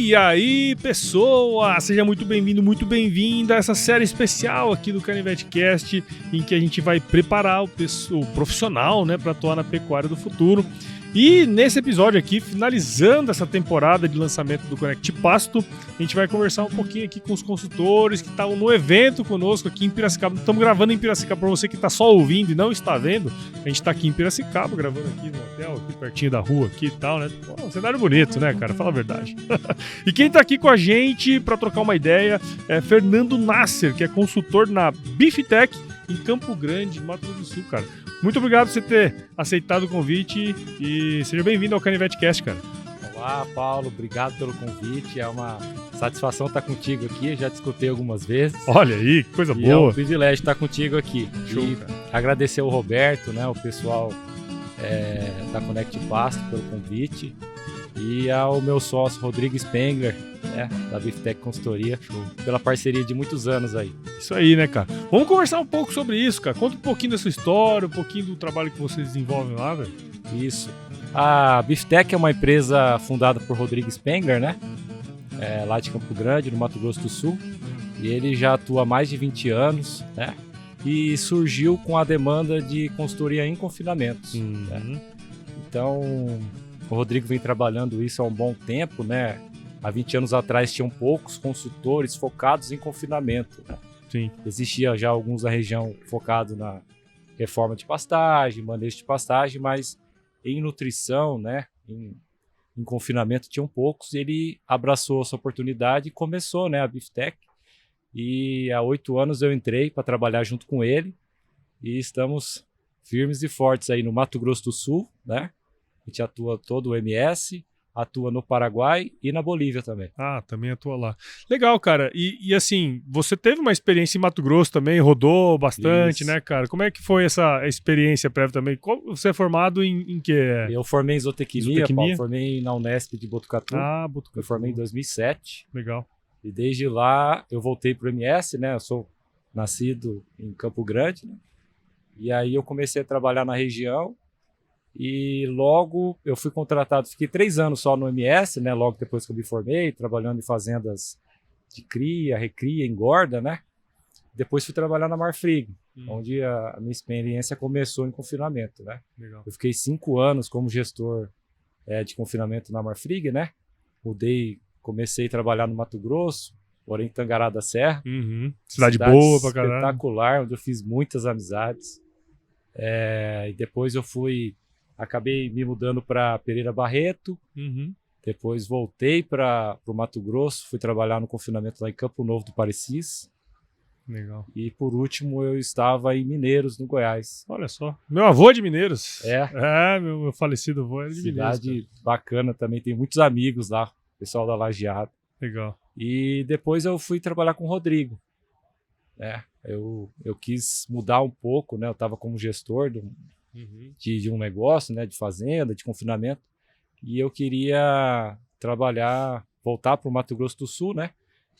E aí, pessoa, seja muito bem-vindo, muito bem-vinda a essa série especial aqui do CanivetCast, em que a gente vai preparar o profissional, né, para atuar na pecuária do futuro. E nesse episódio aqui, finalizando essa temporada de lançamento do Conect Pasto, a gente vai conversar um pouquinho aqui com os consultores que estavam no evento conosco aqui em Piracicaba. Estamos gravando em Piracicaba, para você que está só ouvindo e não está vendo, a gente está aqui em Piracicaba, gravando aqui no hotel, aqui pertinho da rua aqui e tal, né? Pô, um cenário bonito, né, cara? Fala a verdade. E quem está aqui com a gente para trocar uma ideia é Fernando Nasser, que é consultor na Biftec em Campo Grande, Mato Grosso do Sul, cara. Muito obrigado por você ter aceitado o convite e seja bem-vindo ao CanivetCast, cara. Olá, Paulo, obrigado pelo convite. É uma satisfação estar contigo aqui. Eu já te escutei algumas vezes. Olha aí, que coisa boa. É um privilégio estar contigo aqui. Show, e cara. agradecer ao Roberto, né, o pessoal da Conect Pasto pelo convite. E ao meu sócio, Rodrigo Spengler, né, da Biftec Consultoria, pela parceria de muitos anos aí. Isso aí, né, cara? Vamos conversar um pouco sobre isso, cara. Conta um pouquinho da sua história, um pouquinho do trabalho que vocês desenvolvem lá, velho. Isso. A Biftec é uma empresa fundada por Rodrigo Spengler, né? Lá de Campo Grande, no Mato Grosso do Sul. E ele já atua há mais de 20 anos, né? E surgiu com a demanda de consultoria em confinamentos. Né? Então, o Rodrigo vem trabalhando isso há um bom tempo, né? Há 20 anos atrás tinham poucos consultores focados em confinamento, né? Sim. Existia já alguns na região focados na reforma de pastagem, manejo de pastagem, mas em nutrição, né, em confinamento tinham poucos. Ele abraçou essa oportunidade e começou, né, a Biftec. E há 8 anos eu entrei para trabalhar junto com ele e estamos firmes e fortes aí no Mato Grosso do Sul, né? A gente atua todo o MS, atua no Paraguai e na Bolívia também. Ah, também atua lá. Legal, cara. E assim, você teve uma experiência em Mato Grosso também, rodou bastante, Isso. né, cara? Como é que foi essa experiência prévia também? Você é formado em quê? Eu formei em zootecnia, Paulo, formei na Unesp de Botucatu. Ah, Botucatu. Eu formei em 2007. Legal. E desde lá eu voltei para o MS, né? Eu sou nascido em Campo Grande, né? E aí eu comecei a trabalhar na região. E logo eu fui contratado, fiquei 3 anos só no MS, né? Logo depois que eu me formei, trabalhando em fazendas de cria, recria, engorda, né? Depois fui trabalhar na Marfrig, onde a minha experiência começou em confinamento, né? Legal. Eu fiquei 5 anos como gestor de confinamento na Marfrig, né? Comecei a trabalhar no Mato Grosso, porém em Tangará da Serra. Cidade boa pra caralho. Espetacular, onde eu fiz muitas amizades. E depois acabei me mudando para Pereira Barreto. Depois voltei para o Mato Grosso, fui trabalhar no confinamento lá em Campo Novo do Parecis. Legal. E por último eu estava em Mineiros, no Goiás. Olha só. Meu avô é de Mineiros. Meu falecido avô é de Mineiros. Cidade bacana também, tem muitos amigos lá, pessoal da Lajeado. Legal. E depois eu fui trabalhar com o Rodrigo. Eu quis mudar um pouco, né? Eu estava como gestor de um negócio, né? De fazenda, de confinamento. E eu queria voltar para o Mato Grosso do Sul, né?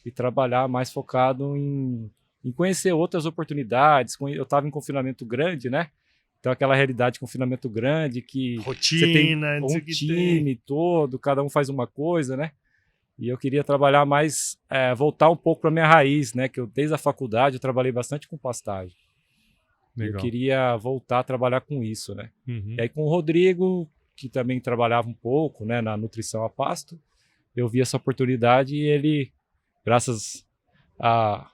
E trabalhar mais focado em conhecer outras oportunidades. Eu estava em confinamento grande, né? Então aquela realidade de confinamento grande que rotina, você tem um time todo, cada um faz uma coisa, né? E eu queria trabalhar mais, voltar um pouco para minha raiz, né? Que desde a faculdade eu trabalhei bastante com pastagem. Legal. Eu queria voltar a trabalhar com isso, né? E aí com o Rodrigo, que também trabalhava um pouco, né, na nutrição a pasto, eu vi essa oportunidade e ele, graças à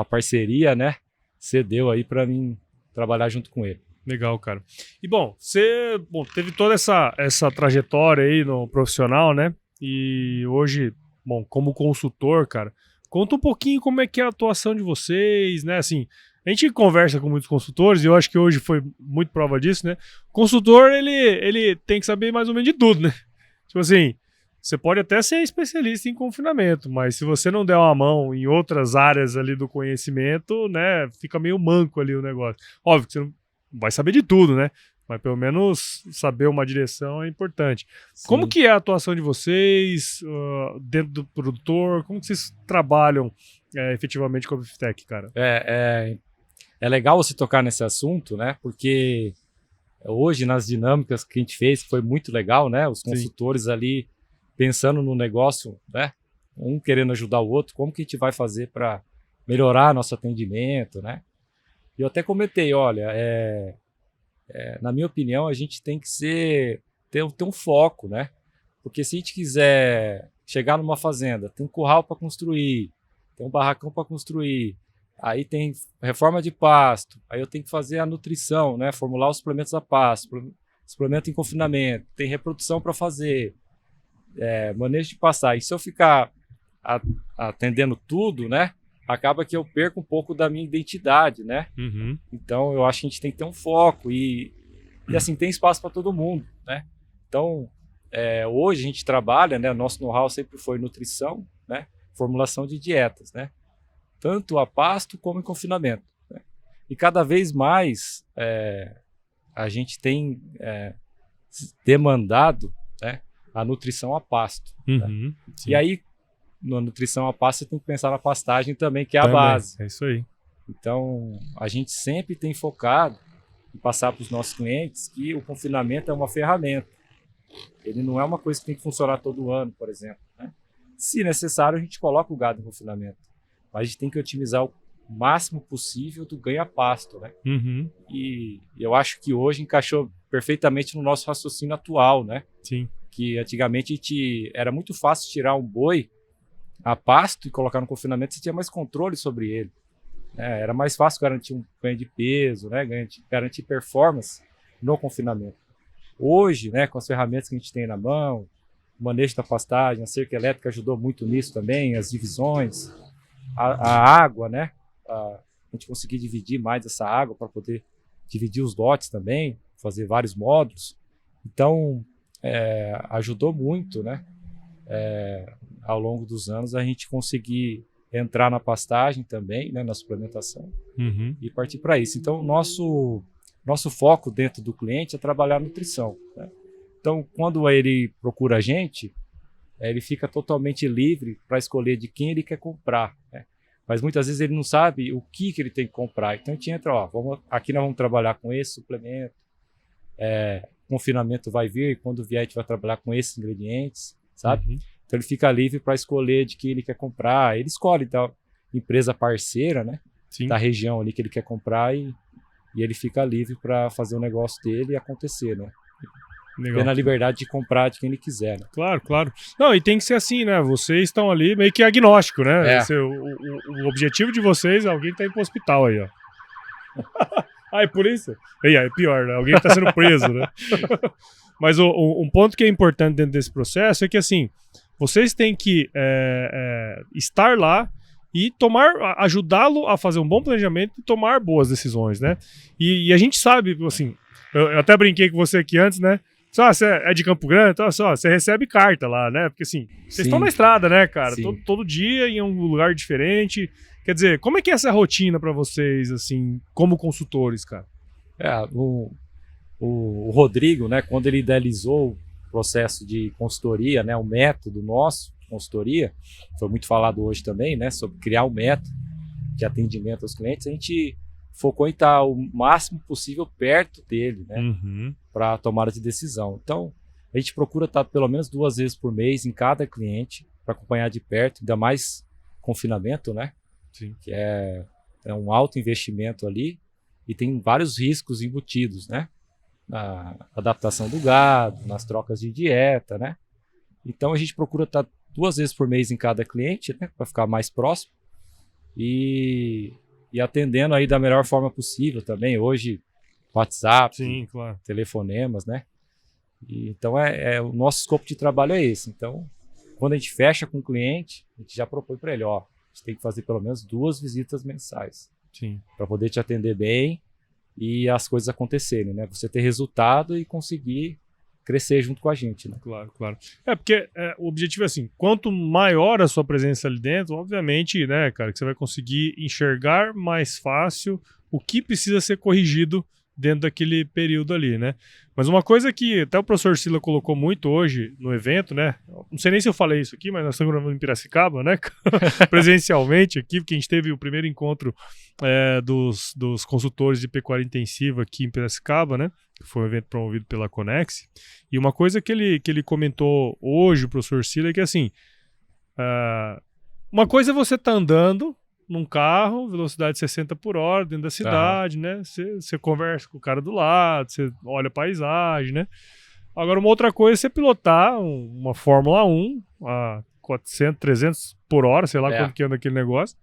parceria, né, cedeu aí para mim trabalhar junto com ele. Legal, cara. E bom, você teve toda essa trajetória aí no profissional, né? E hoje, como consultor, cara, conta um pouquinho como é que é a atuação de vocês, né? Assim, a gente conversa com muitos consultores e eu acho que hoje foi muito prova disso, né? O consultor, ele tem que saber mais ou menos de tudo, né? Tipo assim, você pode até ser especialista em confinamento, mas se você não der uma mão em outras áreas ali do conhecimento, né? Fica meio manco ali o negócio. Óbvio que você não vai saber de tudo, né? Mas pelo menos saber uma direção é importante. Sim. Como que é a atuação de vocês dentro do produtor? Como que vocês trabalham efetivamente com a Biftec, cara? É legal você tocar nesse assunto, né? Porque hoje, nas dinâmicas que a gente fez, foi muito legal, né? Os consultores ali pensando no negócio, né? Um querendo ajudar o outro, como que a gente vai fazer para melhorar nosso atendimento, né? E eu até comentei, olha, na minha opinião, a gente tem que ter um foco, né? Porque se a gente quiser chegar numa fazenda, tem um curral para construir, tem um barracão para construir, aí tem reforma de pasto, aí eu tenho que fazer a nutrição, né? Formular os suplementos a pasto, suplemento em confinamento, tem reprodução para fazer, manejo de passar. E se eu ficar atendendo tudo, né? Acaba que eu perco um pouco da minha identidade, né? Uhum. Então eu acho que a gente tem que ter um foco e assim, tem espaço para todo mundo, né? Então, hoje a gente trabalha, né? Nosso know-how sempre foi nutrição, né? Formulação de dietas, né? Tanto a pasto como em confinamento, né? E cada vez mais a gente tem demandado, né? A nutrição a pasto. Uhum. Né? E aí, na nutrição a pasto, você tem que pensar na pastagem também, que é a Também. base. É isso aí. Então, a gente sempre tem focado em passar para os nossos clientes que o confinamento é uma ferramenta. Ele não é uma coisa que tem que funcionar todo ano, por exemplo, né? Se necessário, a gente coloca o gado em confinamento. Mas a gente tem que otimizar o máximo possível do ganha-pasto, né? Uhum. E eu acho que hoje encaixou perfeitamente no nosso raciocínio atual, né? Sim. Que antigamente era muito fácil tirar um boi a pasto e colocar no confinamento, você tinha mais controle sobre ele. Era mais fácil garantir um ganho de peso, né? Garantir performance no confinamento. Hoje, né, com as ferramentas que a gente tem na mão, o manejo da pastagem, a cerca elétrica ajudou muito nisso também, as divisões, a água, né? A gente conseguir dividir mais essa água para poder dividir os lotes também, fazer vários módulos. Então, ajudou muito, né? Ao longo dos anos, a gente conseguir entrar na pastagem também, né, na suplementação, Uhum. e partir para isso. Então, nosso foco dentro do cliente é trabalhar a nutrição, né? Então, quando ele procura a gente, ele fica totalmente livre para escolher de quem ele quer comprar, né? Mas muitas vezes ele não sabe o que ele tem que comprar. Então, a gente entra, aqui nós vamos trabalhar com esse suplemento, confinamento vai vir, e quando vier a gente vai trabalhar com esses ingredientes, sabe? Uhum. Então ele fica livre para escolher de quem ele quer comprar. Ele escolhe então, empresa parceira, né? Sim. Da região ali que ele quer comprar e ele fica livre para fazer o negócio dele acontecer, né? Legal. Tendo a liberdade de comprar de quem ele quiser, né? Claro, claro. Não, e tem que ser assim, né? Vocês estão ali meio que agnóstico, né? O objetivo de vocês é alguém que tá indo pro hospital aí, ó. Ah, é por isso? E aí, é pior, né? Alguém que tá sendo preso, né? Mas um ponto que é importante dentro desse processo é que, assim, vocês têm que estar lá e ajudá-lo a fazer um bom planejamento e tomar boas decisões, né? E a gente sabe, assim, eu até brinquei com você aqui antes, né? Você é de Campo Grande, então você recebe carta lá, né? Porque assim, vocês estão na estrada, né, cara? Todo dia em um lugar diferente. Quer dizer, como é que é essa rotina para vocês, assim, como consultores, cara? O Rodrigo, né, quando ele idealizou o processo de consultoria, né, o método nosso de consultoria, foi muito falado hoje também, né, sobre criar um método de atendimento aos clientes, a gente focou em estar o máximo possível perto dele, né, para tomada de decisão. Então, a gente procura estar pelo menos 2 vezes por mês em cada cliente para acompanhar de perto, ainda mais confinamento, né? Sim. Que é um alto investimento ali e tem vários riscos embutidos, né? Na adaptação do gado, nas trocas de dieta, né? Então a gente procura estar 2 vezes por mês em cada cliente, né? Para ficar mais próximo e atendendo aí da melhor forma possível também. Hoje, WhatsApp, sim, claro, telefonemas, né? Então o nosso escopo de trabalho é esse. Então, quando a gente fecha com o cliente, a gente já propõe para ele, a gente tem que fazer pelo menos 2 visitas mensais. Sim. Para poder te atender bem e as coisas acontecerem, né? Você ter resultado e conseguir crescer junto com a gente, né? Claro, claro. Porque o objetivo é assim, quanto maior a sua presença ali dentro, obviamente, né, cara, que você vai conseguir enxergar mais fácil o que precisa ser corrigido dentro daquele período ali, né? Mas uma coisa que até o professor Sila colocou muito hoje no evento, né? Não sei nem se eu falei isso aqui, mas nós estamos gravando em Piracicaba, né? Presencialmente aqui, porque a gente teve o primeiro encontro dos consultores de pecuária intensiva aqui em Piracicaba, né? Que foi um evento promovido pela Conex. E uma coisa que ele comentou hoje, o professor Sila, é que assim, Uma coisa é você tá andando num carro, velocidade 60 por hora, dentro da cidade, né? Você conversa com o cara do lado, você olha a paisagem, né? Agora, uma outra coisa é você pilotar uma Fórmula 1 a 400, 300 por hora, sei lá quanto que anda aquele negócio.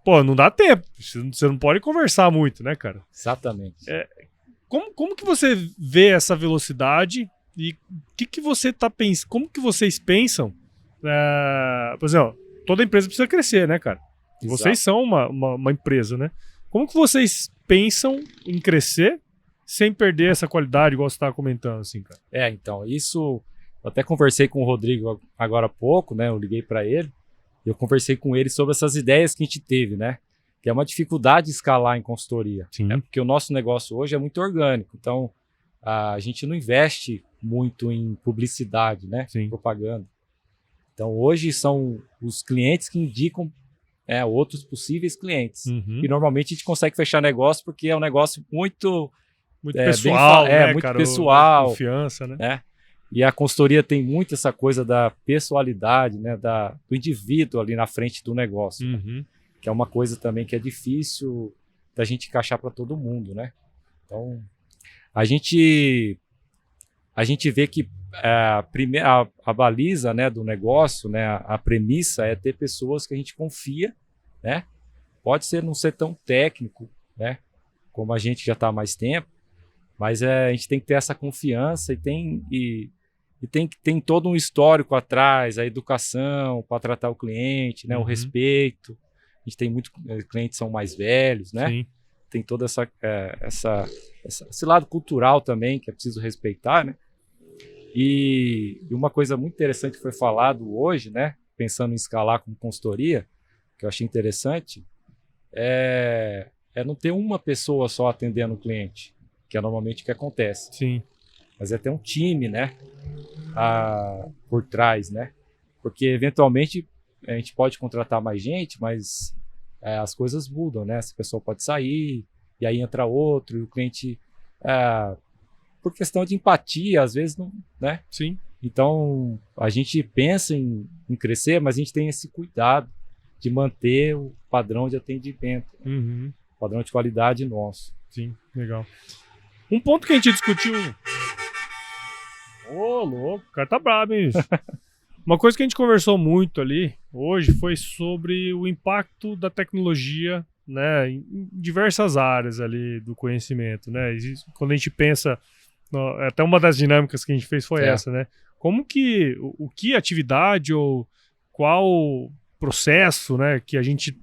Pô, não dá tempo. Você não pode conversar muito, né, cara? Exatamente. Como que você vê essa velocidade e o que você tá pensando? Como que vocês pensam? Por exemplo, toda empresa precisa crescer, né, cara? E vocês são uma empresa, né? Como que vocês pensam em crescer sem perder essa qualidade, igual você estava comentando, assim, cara? Então, isso... Eu até conversei com o Rodrigo agora há pouco, né? Eu liguei para ele e eu conversei com ele sobre essas ideias que a gente teve, né? Que é uma dificuldade de escalar em consultoria. Sim. Porque o nosso negócio hoje é muito orgânico. Então, a gente não investe muito em publicidade, né? Sim. Propaganda. Então, hoje são os clientes que indicam outros possíveis clientes. E normalmente a gente consegue fechar negócio porque é um negócio muito pessoal, né, muito cara? pessoal. Confiança, né? E a consultoria tem muito essa coisa da pessoalidade, né? Do indivíduo ali na frente do negócio. Né? Que é uma coisa também que é difícil da gente encaixar para todo mundo, né? Então, a gente vê que a baliza, né, do negócio, né, a premissa é ter pessoas que a gente confia, né? Pode não ser tão técnico, né, como a gente já está há mais tempo, mas a gente tem que ter essa confiança e tem todo um histórico atrás, a educação para tratar o cliente, né, o respeito. A gente tem muitos clientes que são mais velhos, né? Sim. Tem todo esse lado cultural também que é preciso respeitar, né? E uma coisa muito interessante que foi falado hoje, né? Pensando em escalar com consultoria, que eu achei interessante, é não ter uma pessoa só atendendo o cliente, que é normalmente o que acontece. Sim. Mas é ter um time, né? Por trás, né? Porque eventualmente a gente pode contratar mais gente, mas as coisas mudam, né? Essa pessoa pode sair, e aí entra outro, e o cliente, por questão de empatia, às vezes não, né? Sim. Então, a gente pensa em crescer, mas a gente tem esse cuidado de manter o padrão de atendimento, padrão de qualidade nosso. Sim, legal. Um ponto que a gente discutiu... Ô, louco, o cara tá brabo, hein, bicho? Uma coisa que a gente conversou muito ali hoje foi sobre o impacto da tecnologia, né, em diversas áreas ali do conhecimento, né? Quando a gente pensa, até uma das dinâmicas que a gente fez foi essa, né? Como que, o que atividade ou qual processo, né, que a gente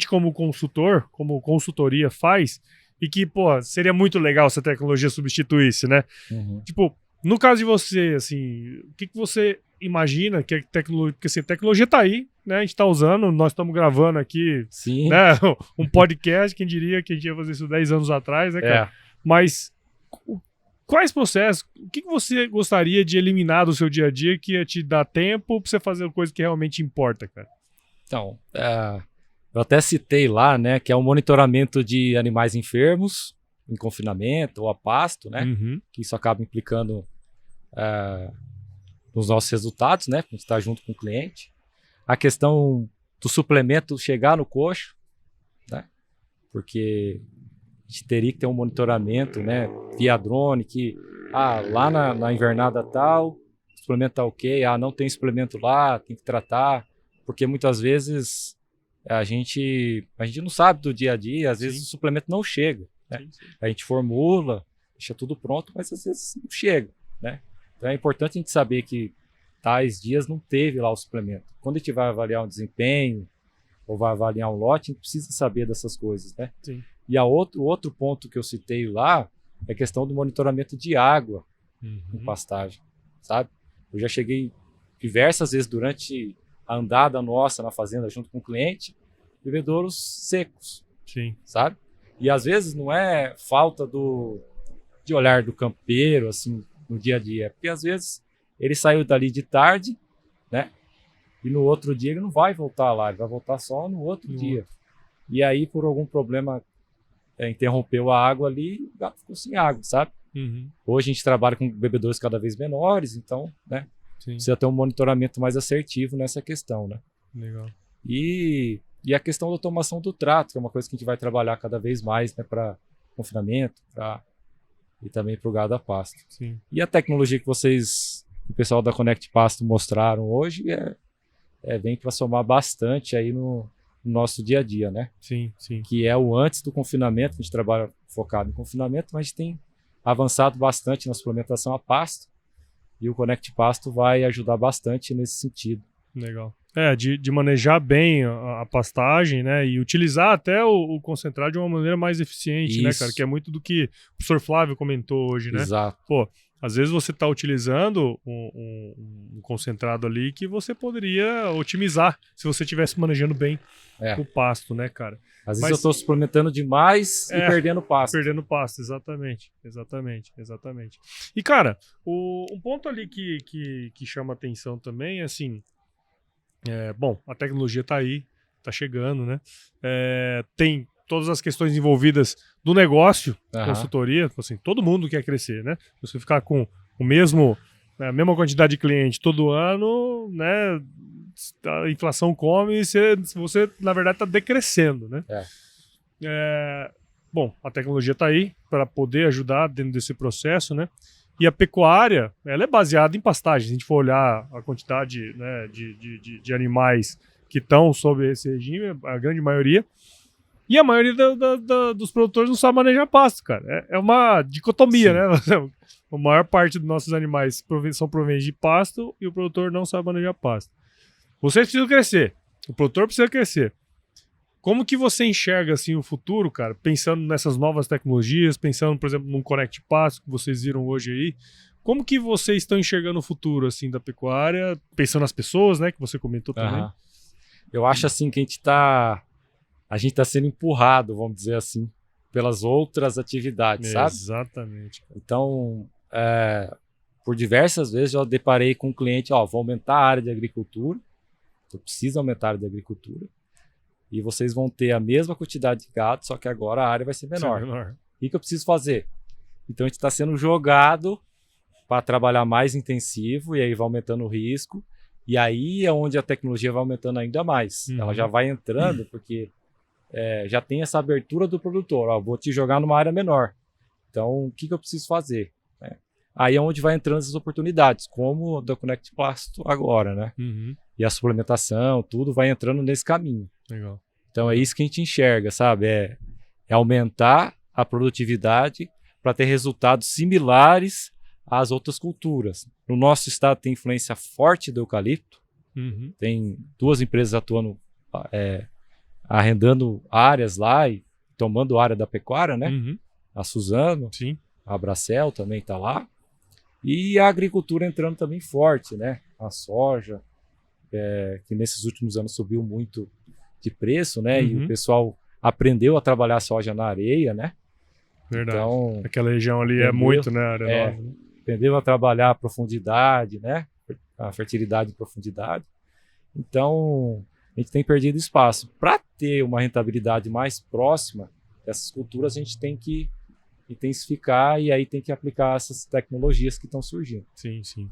como consultor, como consultoria faz e que, pô, seria muito legal se a tecnologia substituísse, né? Tipo, no caso de você, assim, o que você imagina que a tecnologia... Porque assim, a tecnologia tá aí, né? A gente tá usando, nós estamos gravando aqui, Sim. Né? Um podcast, quem diria que a gente ia fazer isso 10 anos atrás, né, cara? Mas quais processos, o que você gostaria de eliminar do seu dia a dia que ia te dar tempo pra você fazer a coisa que realmente importa, cara? Então, eu até citei lá, né, que é o monitoramento de animais enfermos, em confinamento ou a pasto, né? Que isso acaba implicando nos nossos resultados, né? A gente está junto com o cliente. A questão do suplemento chegar no coxo, né? Porque a gente teria que ter um monitoramento, né? Via drone, que lá na invernada tal, o suplemento tá ok, não tem suplemento lá, tem que tratar, porque muitas vezes a gente não sabe do dia a dia, às vezes o suplemento não chega. Né? Sim. A gente formula, deixa tudo pronto, mas às vezes não chega, né? Então é importante a gente saber que tais dias não teve lá o suplemento. Quando a gente vai avaliar um desempenho ou vai avaliar um lote, a gente precisa saber dessas coisas, né? Sim. E o outro ponto que eu citei lá é a questão do monitoramento de água em pastagem, sabe? Eu já cheguei diversas vezes durante a andada nossa na fazenda junto com o cliente, bebedouros secos, sabe? E às vezes não é falta de olhar do campeiro, assim, no dia a dia. Porque às vezes ele saiu dali de tarde, né? E no outro dia ele não vai voltar lá, ele vai voltar só no outro dia. E aí, por algum problema, interrompeu a água ali, o gato ficou sem água, sabe? Hoje a gente trabalha com bebedouros cada vez menores, então, né? Sim. Precisa ter um monitoramento mais assertivo nessa questão, né? Legal. E a questão da automação do trato, que é uma coisa que a gente vai trabalhar cada vez mais, né, para confinamento, e também para o gado a pasto. Sim. E a tecnologia que o pessoal da Connect Pasto mostraram hoje vem para somar bastante aí no nosso dia a dia, né? Sim, sim. Que é o antes do confinamento, a gente trabalha focado em confinamento, mas a gente tem avançado bastante na suplementação a pasto, e o Connect Pasto vai ajudar bastante nesse sentido. Legal. De manejar bem a pastagem, né? E utilizar até o concentrado de uma maneira mais eficiente, Isso. né, cara? Que é muito do que o professor Flávio comentou hoje, né? Exato. Pô, às vezes você está utilizando um concentrado ali que você poderia otimizar se você estivesse manejando bem o pasto, né, cara? Às vezes eu estou suplementando demais e perdendo pasto. Perdendo pasto, exatamente. E, cara, um ponto ali que chama atenção também é assim... bom, a tecnologia está aí, está chegando, né? Tem todas as questões envolvidas do negócio, consultoria, assim, todo mundo quer crescer, né? Se você ficar com a mesma quantidade de cliente todo ano, né? A inflação come e você na verdade, está decrescendo, né? Bom, a tecnologia está aí para poder ajudar dentro desse processo, né? E a pecuária, ela é baseada em pastagem. Se a gente for olhar a quantidade, né, de animais que estão sob esse regime, a grande maioria, e a maioria dos produtores não sabe manejar pasto, cara. É uma dicotomia, Sim. né? A maior parte dos nossos animais são provenientes de pasto e o produtor não sabe manejar pasto. Vocês precisam crescer. O produtor precisa crescer. Como que você enxerga assim, o futuro, cara? Pensando nessas novas tecnologias, pensando, por exemplo, num Connect Pasto que vocês viram hoje aí. Como que vocês estão enxergando o futuro assim, da pecuária? Pensando nas pessoas, né? Que você comentou também. Eu acho assim que a gente tá sendo empurrado, vamos dizer assim, pelas outras atividades, sabe? Exatamente. Então, por diversas vezes eu deparei com um cliente, vou aumentar a área de agricultura, eu preciso aumentar a área de agricultura, e vocês vão ter a mesma quantidade de gado, só que agora a área vai ser menor. O que eu preciso fazer? Então a gente está sendo jogado para trabalhar mais intensivo, e aí vai aumentando o risco, e aí é onde a tecnologia vai aumentando ainda mais. Ela já vai entrando, porque já tem essa abertura do produtor. Vou te jogar numa área menor. Então, o que eu preciso fazer? Aí é onde vai entrando essas oportunidades, como o da Connect Pasto agora, né? E a suplementação, tudo vai entrando nesse caminho. Legal. Então, é isso que a gente enxerga, sabe? É aumentar a produtividade para ter resultados similares às outras culturas. No nosso estado tem influência forte do eucalipto. Tem 2 empresas atuando, arrendando áreas lá e tomando área da pecuária, né? A Suzano, sim. A Bracel também está lá. E a agricultura entrando também forte, né? A soja, que nesses últimos anos subiu muito de preço, né? E o pessoal aprendeu a trabalhar soja na areia, né? Verdade. Então, aquela região ali é muito, né? Área nova, né? Aprendeu a trabalhar a profundidade, né? A fertilidade e profundidade. Então, a gente tem perdido espaço. Para ter uma rentabilidade mais próxima dessas culturas, a gente tem que intensificar e aí tem que aplicar essas tecnologias que estão surgindo. Sim, sim.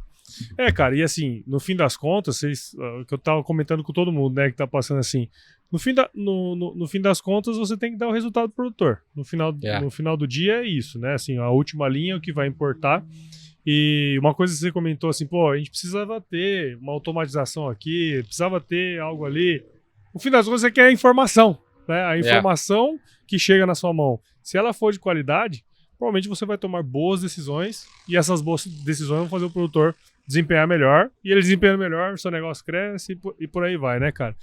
Cara, e assim, no fim das contas, que eu tava comentando com todo mundo, né, que tá passando assim, no fim das contas, você tem que dar o resultado pro produtor. No final do dia é isso, né? Assim, a última linha é o que vai importar. E uma coisa que você comentou assim, a gente precisava ter uma automatização aqui, precisava ter algo ali. No fim das contas, você quer a informação, né? A informação que chega na sua mão. Se ela for de qualidade, provavelmente você vai tomar boas decisões e essas boas decisões vão fazer o produtor desempenhar melhor, e ele desempenhando melhor, o seu negócio cresce e por aí vai, né, cara?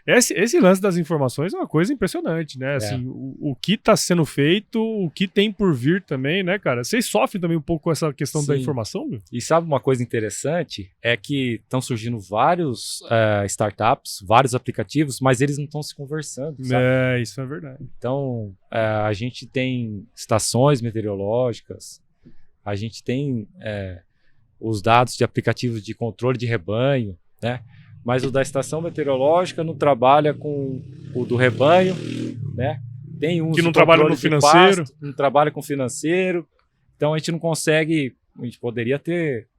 Esse lance das informações é uma coisa impressionante, né? Assim, o que está sendo feito, o que tem por vir também, né, cara? Vocês sofrem também um pouco com essa questão da informação, meu? E sabe uma coisa interessante? É que estão surgindo vários startups, vários aplicativos, mas eles não estão se conversando, sabe? Isso é verdade. Então, a gente tem estações meteorológicas, a gente tem os dados de aplicativos de controle de rebanho, né? Mas o da estação meteorológica não trabalha com o do rebanho, né? Tem uns que não trabalha no financeiro, não trabalha com financeiro. Então a gente não consegue, a gente poderia ter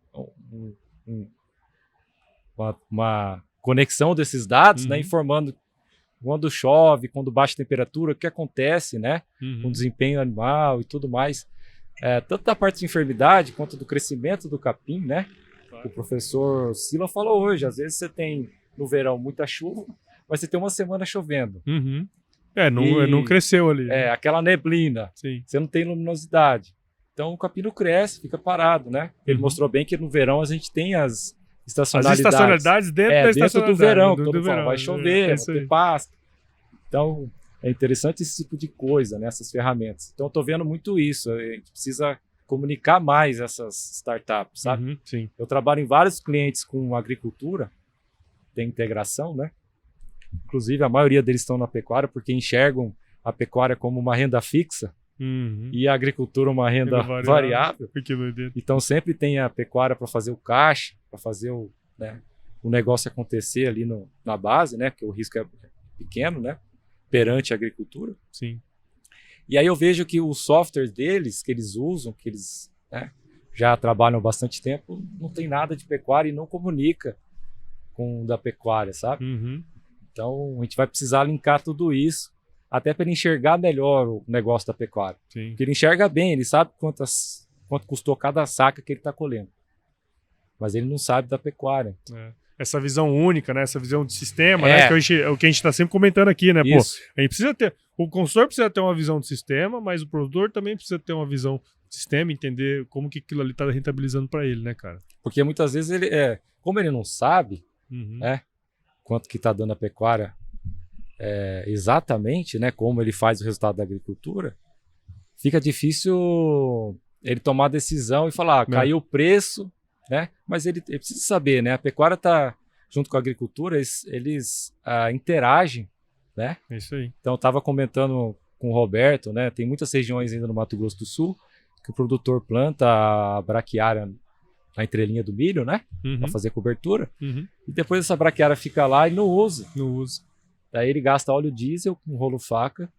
uma conexão desses dados, né, informando quando chove, quando baixa a temperatura, o que acontece, né, com o desempenho animal e tudo mais. Tanto da parte de enfermidade quanto do crescimento do capim, né? O professor Sila falou hoje, às vezes você tem no verão muita chuva, mas você tem uma semana chovendo. Não cresceu ali. Aquela neblina, Sim. você não tem luminosidade. Então o capim não cresce, fica parado, né? Ele mostrou bem que no verão a gente tem as estacionalidades. As estacionalidades dentro do verão, que do verão. Vai chover, vai ter pasto. Então é interessante esse tipo de coisa, né? Essas ferramentas. Então eu tô vendo muito isso. A gente precisa comunicar mais essas startups, sabe? Sim. Eu trabalho em vários clientes com agricultura, tem integração, né? Inclusive a maioria deles estão na pecuária porque enxergam a pecuária como uma renda fixa e a agricultura uma renda variável. Que doideira. Então sempre tem a pecuária para fazer o caixa, para fazer o negócio acontecer ali na base, né? Porque o risco é pequeno, né? Perante a agricultura. Sim. E aí eu vejo que o software deles, que eles usam, que eles já trabalham há bastante tempo, não tem nada de pecuária e não comunica com o da pecuária, sabe? Então a gente vai precisar linkar tudo isso, até para ele enxergar melhor o negócio da pecuária. Sim. Porque ele enxerga bem, ele sabe quanto custou cada saca que ele está colhendo. Mas ele não sabe da pecuária. Essa visão única, né? Essa visão de sistema, né? Que o que a gente está sempre comentando aqui, né? Isso. Pô, a gente precisa ter. O consultor precisa ter uma visão de sistema, mas o produtor também precisa ter uma visão de sistema, entender como que aquilo ali está rentabilizando para ele, né, cara? Porque muitas vezes ele como ele não sabe, né? Quanto que está dando a pecuária exatamente, né? Como ele faz o resultado da agricultura, fica difícil ele tomar a decisão e falar, caiu o preço. Né? Mas ele precisa saber, né? A pecuária está junto com a agricultura, eles interagem, né? É isso aí. Então eu estava comentando com o Roberto, né? Tem muitas regiões ainda no Mato Grosso do Sul que o produtor planta a braquiária na entrelinha do milho, né? Para fazer cobertura. E depois essa braquiária fica lá e não usa. Daí ele gasta óleo diesel com rolo faca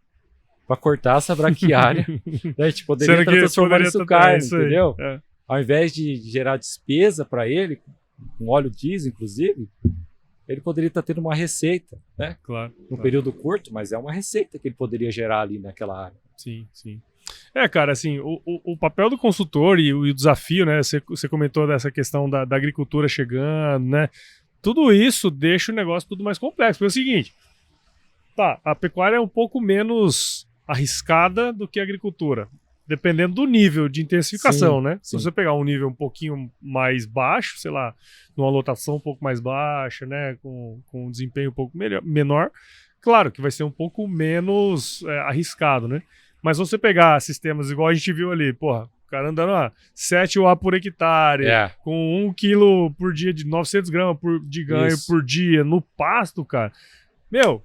para cortar essa braquiária. A gente poderia transformar isso em carne, entendeu? Ao invés de gerar despesa para ele, com óleo diesel, inclusive, ele poderia estar tendo uma receita, né? Claro. Num período curto, mas é uma receita que ele poderia gerar ali naquela área. Sim. Cara, assim, o papel do consultor e o desafio, né? Você comentou dessa questão da agricultura chegando, né? Tudo isso deixa o negócio tudo mais complexo. Porque é o seguinte, a pecuária é um pouco menos arriscada do que a agricultura. Dependendo do nível de intensificação, né? Se você pegar um nível um pouquinho mais baixo, sei lá, numa lotação um pouco mais baixa, né? Com um desempenho um pouco menor, claro que vai ser um pouco menos arriscado, né? Mas se você pegar sistemas igual a gente viu ali, o cara andando 7 UA por hectare, com 1 kg por dia, de 900 gramas de ganho por dia no pasto, cara.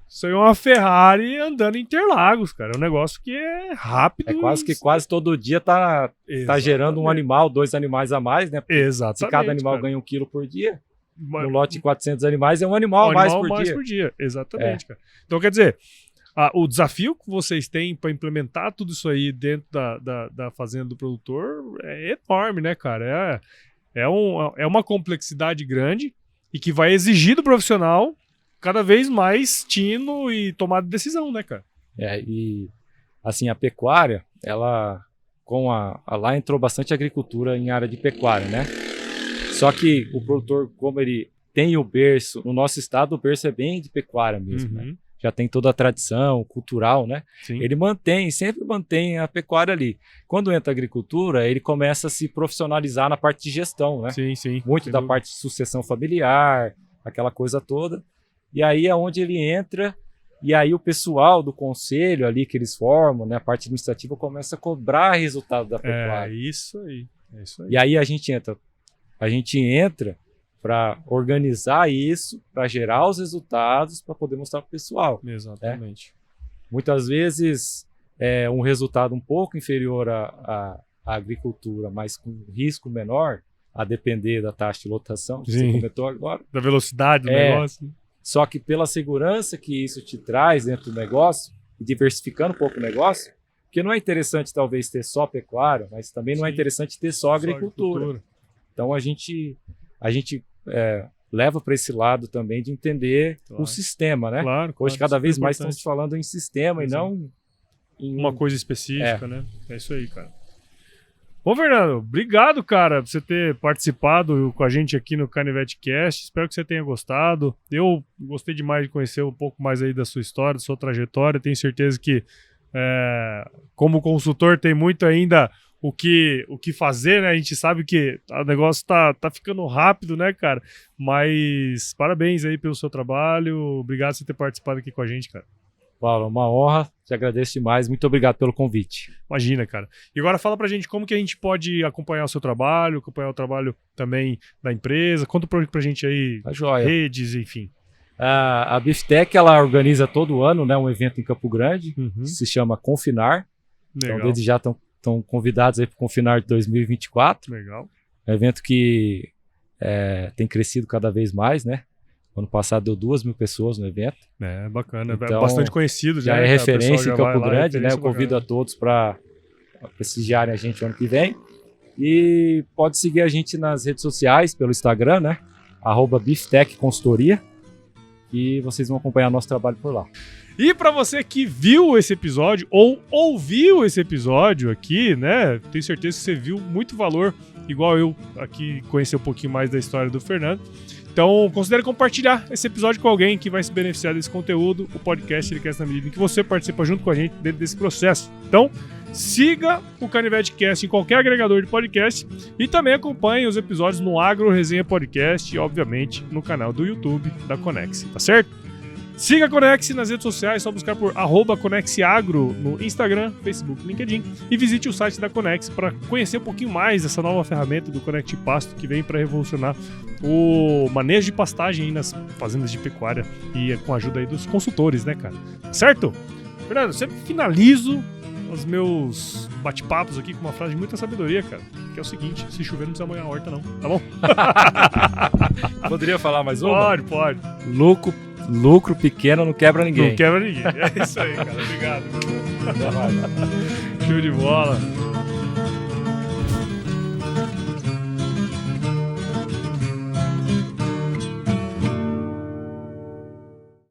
Isso aí é uma Ferrari andando em Interlagos, cara. É um negócio que é rápido. É quase todo dia tá gerando um animal, 2 animais a mais, né? Porque exatamente. Se cada animal ganha 1 quilo por dia, no lote de 400 animais é um animal a mais por dia. Exatamente, cara. Então, quer dizer, o desafio que vocês têm para implementar tudo isso aí dentro da fazenda do produtor é enorme, né, cara? É uma complexidade grande e que vai exigir do profissional cada vez mais tino e tomada de decisão, né, cara? E assim, a pecuária, ela lá entrou bastante agricultura em área de pecuária, né? Só que o produtor, como ele tem o berço, no nosso estado o berço é bem de pecuária mesmo, né? Já tem toda a tradição cultural, né? Sim. Ele sempre mantém a pecuária ali. Quando entra a agricultura, ele começa a se profissionalizar na parte de gestão, né? Sim. Muito da parte de sucessão familiar, aquela coisa toda. E aí é onde ele entra, e aí o pessoal do conselho ali que eles formam, né, a parte administrativa, começa a cobrar resultado da pecuária. É isso aí. E aí a gente entra para organizar isso, para gerar os resultados, para poder mostrar para o pessoal. Exatamente. Muitas vezes é um resultado um pouco inferior à agricultura, mas com risco menor, a depender da taxa de lotação, que você comentou agora. Da velocidade do negócio. Só que pela segurança que isso te traz dentro do negócio, e diversificando um pouco o negócio, porque não é interessante talvez ter só pecuária, mas também não é interessante ter só agricultura. Então a gente leva para esse lado também de entender o sistema, né? Claro, Hoje cada vez mais importante. estamos falando em sistema e não em uma coisa específica, né? É isso aí, cara. Bom, Fernando, obrigado, cara, por você ter participado com a gente aqui no Canivete Cast. Espero que você tenha gostado. Eu gostei demais de conhecer um pouco mais aí da sua história, da sua trajetória. Tenho certeza que, como consultor, tem muito ainda o que fazer, né? A gente sabe que o negócio tá ficando rápido, né, cara? Mas parabéns aí pelo seu trabalho. Obrigado por você ter participado aqui com a gente, cara. Paulo, uma honra, te agradeço demais, muito obrigado pelo convite. Imagina, cara. E agora fala pra gente como que a gente pode acompanhar o seu trabalho, acompanhar o trabalho também da empresa. Conta pra gente aí, Tá joia. redes, enfim. A Biftec, ela organiza todo ano, né, um evento em Campo Grande, que se chama Confinar. Legal. Então, desde já estão convidados aí para o Confinar de 2024. Legal. É um evento que tem crescido cada vez mais, né? Ano passado deu 2.000 pessoas no evento. É, bacana. Então, bastante conhecido. Já né, é referência em Campo lá, Grande, né? Eu convido a todos para prestigiarem a gente ano que vem. E pode seguir a gente nas redes sociais, pelo Instagram, né? @Biftec Consultoria. E vocês vão acompanhar nosso trabalho por lá. E para você que viu esse episódio ou ouviu esse episódio aqui, né? Tenho certeza que você viu muito valor, igual eu aqui conhecer um pouquinho mais da história do Fernando. Então, considere compartilhar esse episódio com alguém que vai se beneficiar desse conteúdo. O podcast ele cresce na medida em que você participa junto com a gente dentro desse processo. Então, siga o Canivete Cast em qualquer agregador de podcast e também acompanhe os episódios no Agro Resenha Podcast e, obviamente, no canal do YouTube da Conex, tá certo? Siga a Conex nas redes sociais, só buscar por @ConexAgro no Instagram, Facebook, LinkedIn e visite o site da Conex para conhecer um pouquinho mais dessa nova ferramenta do Conect Pasto que vem para revolucionar o manejo de pastagem aí nas fazendas de pecuária e com a ajuda aí dos consultores, né, cara? Certo? Fernando, eu sempre finalizo os meus bate-papos aqui com uma frase de muita sabedoria, cara, que é o seguinte: se chover não precisa molhar a horta não, tá bom? Poderia falar mais uma? Pode. Lucro pequeno não quebra ninguém. Não quebra ninguém. É isso aí, cara. Obrigado. Show de bola.